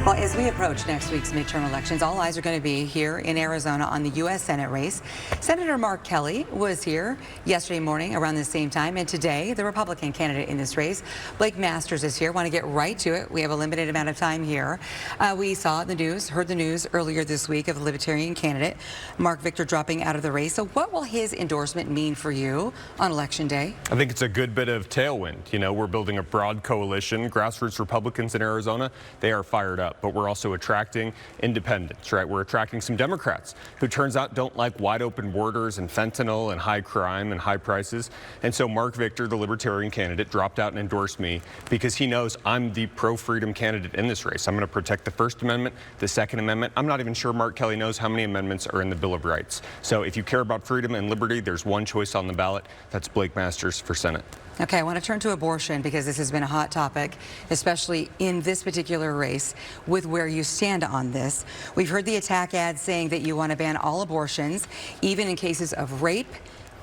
Well, as we approach next week's midterm elections, all eyes are going to be here in Arizona on the U.S. Senate race. Senator Marc Kelly was here yesterday morning around the same time, and today the Republican candidate in this race, Blake Masters, is here. Want to get right to it. We have a limited amount of time here. We saw the news, heard the news earlier this week of the Libertarian candidate, Marc Victor, dropping out of the race. So what will his endorsement mean for you on Election Day? I think it's a good bit of tailwind. You know, we're building a broad coalition. Grassroots Republicans in Arizona, they are fired up. But we're also attracting independents, right? We're attracting some Democrats who turns out don't like wide open borders and fentanyl and high crime and high prices. And so Marc Victor, the Libertarian candidate, dropped out and endorsed me because he knows I'm the pro-freedom candidate in this race. I'm going to protect the First Amendment, the Second Amendment. I'm not even sure Marc Kelly knows how many amendments are in the Bill of Rights. So if you care about freedom and liberty, there's one choice on the ballot. That's Blake Masters for Senate. Okay, I want to turn to abortion because this has been a hot topic, especially in this particular race with where you stand on this. We've heard the attack ads saying that you want to ban all abortions, even in cases of rape,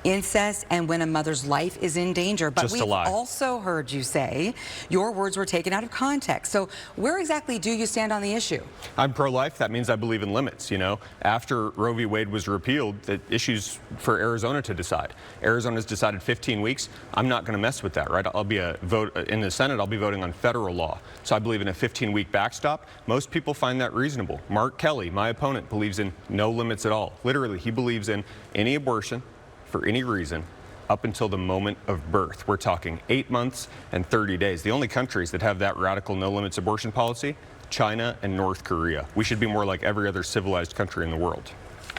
incest, and when a mother's life is in danger. But we've also heard you say your words were taken out of context. So where exactly do you stand on the issue? I'm pro-life. That means I believe in limits. You know, after Roe v. Wade was repealed, the issues for Arizona to decide. Arizona's decided 15 weeks. I'm not going to mess with that, right? I'll be a vote in the Senate. I'll be voting on federal law. So I believe in a 15-week backstop. Most people find that reasonable. Marc Kelly, my opponent, believes in no limits at all. Literally, he believes in any abortion for any reason up until the moment of birth. We're talking 8 months and 30 days. The only countries that have that radical no limits abortion policy, China and North Korea. We should be more like every other civilized country in the world.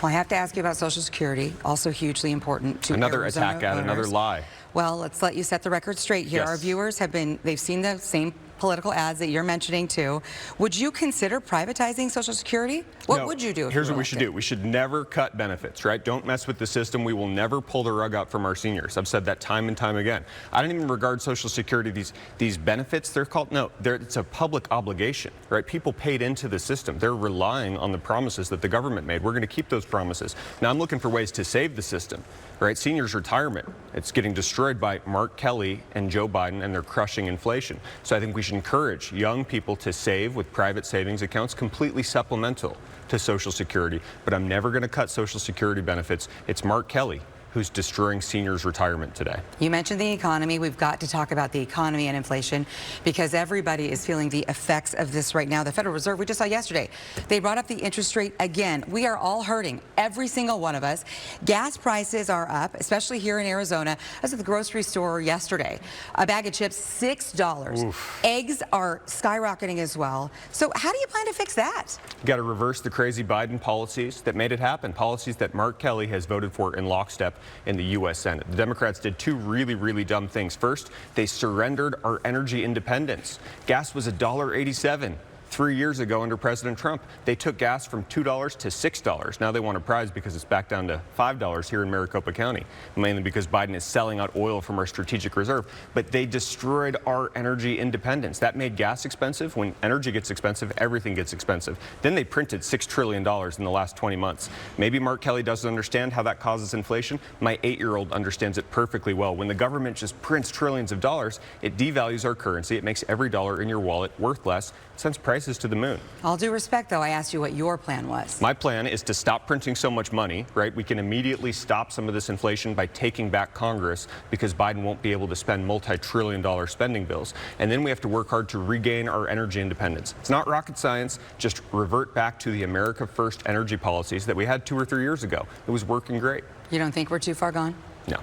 Well, I have to ask you about Social Security, also hugely important to another Arizona attack ad, voters. another lie. Well, let's let you set the record straight here. Yes. Our viewers they've seen the same political ads that you're mentioning too. Would you consider privatizing Social Security? What would you do? Here's what we should do. We should never cut benefits, right? Don't mess with the system. We will never pull the rug out from our seniors. I've said that time and time again. I don't even regard Social Security, these benefits, they're called, no, it's a public obligation, right? People paid into the system. They're relying on the promises that the government made. We're going to keep those promises. Now I'm looking for ways to save the system, right? Seniors' retirement, it's getting destroyed by Marc Kelly and Joe Biden, and they're crushing inflation. So I think we should encourage young people to save with private savings accounts, completely supplemental to Social Security. But I'm never going to cut Social Security benefits. It's Marc Kelly who's destroying seniors' retirement today. You mentioned the economy. We've got to talk about the economy and inflation because everybody is feeling the effects of this right now. The Federal Reserve, we just saw yesterday, they brought up the interest rate again. We are all hurting, every single one of us. Gas prices are up, especially here in Arizona. I was at the grocery store yesterday. A bag of chips, $6. Oof. Eggs are skyrocketing as well. So how do you plan to fix that? You got to reverse the crazy Biden policies that made it happen, policies that Marc Kelly has voted for in lockstep in the U.S. Senate. The Democrats did two really dumb things. First, they surrendered our energy independence. Gas was $1.87 3 years ago under President Trump. They took gas from $2 to $6. Now they want a prize because it's back down to $5 here in Maricopa County, mainly because Biden is selling out oil from our strategic reserve. But they destroyed our energy independence. That made gas expensive. When energy gets expensive, everything gets expensive. Then they printed $6 trillion in the last 20 months. Maybe Marc Kelly doesn't understand how that causes inflation. My 8-year-old understands it perfectly well. When the government just prints trillions of dollars, it devalues our currency. It makes every dollar in your wallet worth less. It sends prices to the moon. All due respect, though, I asked you what your plan was. My plan is to stop printing so much money, right? We can immediately stop some of this inflation by taking back Congress because Biden won't be able to spend multi-trillion-dollar spending bills. And then we have to work hard to regain our energy independence. It's not rocket science. Just revert back to the America First energy policies that we had 2 or 3 years ago. It was working great. You don't think we're too far gone? No,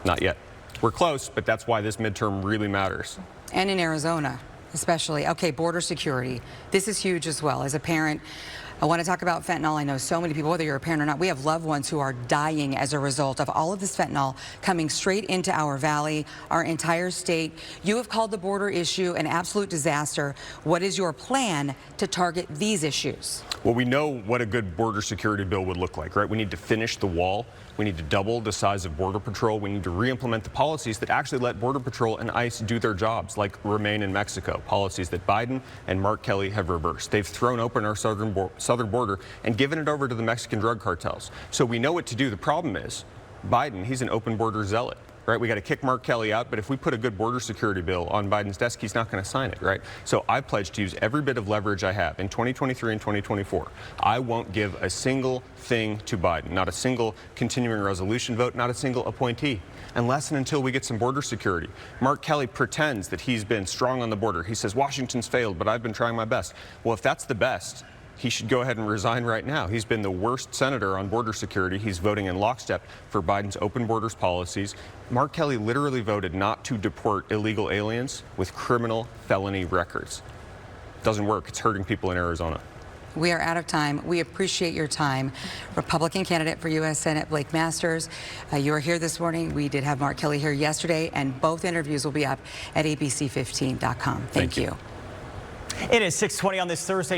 not yet. We're close, but that's why this midterm really matters. And in Arizona, especially. Okay, border security. This is huge as well. As a parent, I want to talk about fentanyl. I know so many people, whether you're a parent or not, we have loved ones who are dying as a result of all of this fentanyl coming straight into our valley, our entire state. You have called the border issue an absolute disaster. What is your plan to target these issues? Well, we know what a good border security bill would look like, right? We need to finish the wall. We need to double the size of Border Patrol. We need to re-implement the policies that actually let Border Patrol and ICE do their jobs, like remain in Mexico, policies that Biden and Marc Kelly have reversed. They've thrown open our southern border and given it over to the Mexican drug cartels. So we know what to do. The problem is Biden, he's an open border zealot. right? We got to kick Mark Kelly out, but if we put a good border security bill on Biden's desk, he's not going to sign it, right? So I pledge to use every bit of leverage I have in 2023 and 2024. I won't give a single thing to Biden, not a single continuing resolution vote, not a single appointee, unless and until we get some border security. Mark Kelly pretends that he's been strong on the border. He says Washington's failed, but I've been trying my best. Well, if that's the best, he should go ahead and resign right now. He's been the worst senator on border security. He's voting in lockstep for Biden's open borders policies. Mark Kelly literally voted not to deport illegal aliens with criminal felony records. Doesn't work. It's hurting people in Arizona. We are out of time. We appreciate your time. Republican candidate for U.S. Senate, Blake Masters, you are here this morning. We did have Mark Kelly here yesterday, and both interviews will be up at ABC15.com. Thank you. It is 6:20 on this Thursday.